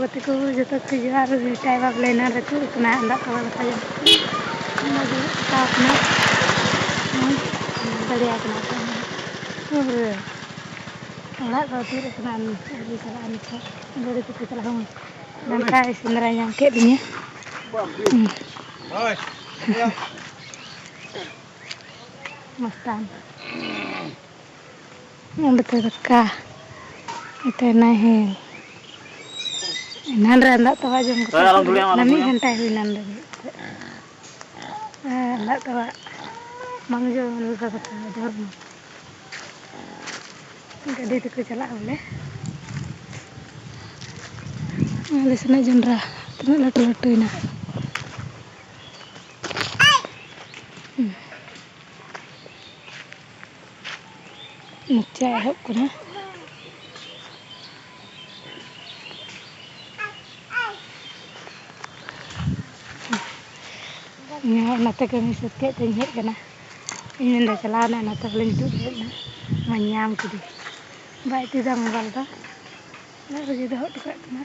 गति को जो तक जुआर टाइम आप लेना रखो इतना अंदा का बता जो अपना बढ़िया orang kau tu rekan di sana ni so dari tu telah hong nampak sendiri yang kednya mastan yang betul dekah itu naik nan randa tawa jam nami hentai hinan lagi ndak tawa mangjo lu kata jor gede itu jalan boleh di sana jendra terus latu-latu ini macam apa kuna ya nanti kami setia tanya kena ini dah jalan nanti lanjut na manyam kudi baik tidak menggal dah lalu jadi hot dekat kena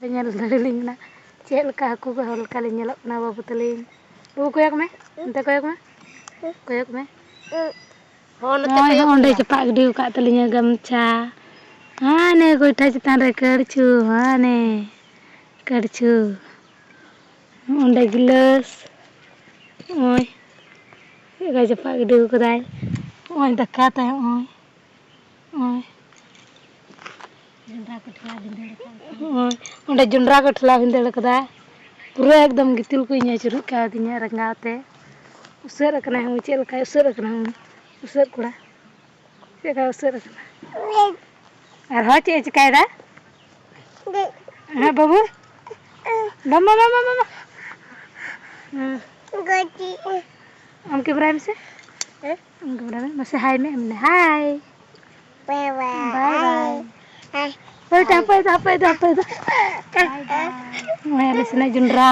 penyel keliling na cek lekah aku kahul kali nyelok na babu teling lu koyak me ente koyak me onde cepak gede kat telinya gamca ane goita citan re kercu ane kercu onde gelas oi gak cepak gede kedai oi dekat ya oi onde jundra ko thla bindel kada pura ekdam gitil ko inya churuk ka dinya rangate usar kana hu chel ka usar kana usar kura se ka usar kana ar ha che chikai da ha babu mama gati am ke Ibrahim se am ke Ibrahim masih hai me amne hai bye bye apa itu मैं लिसना जुंडरा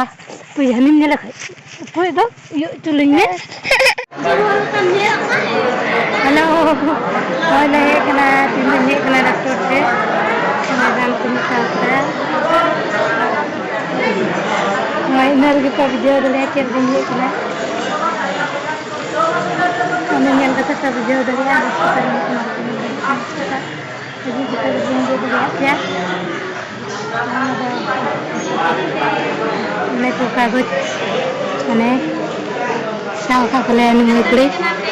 पुजानी में लगा कोई तो यो चुलेंगे हेलो होले कना तीन दिन कना डॉक्टर से मैदान को निकालता मैं इधर के पास जो दले चल रही कना हमें यहाँ का सब जो दले अस्पताल में अभी kita berjumpa dengan ya. Ini tuh kagut, aneh. Sao kalian ini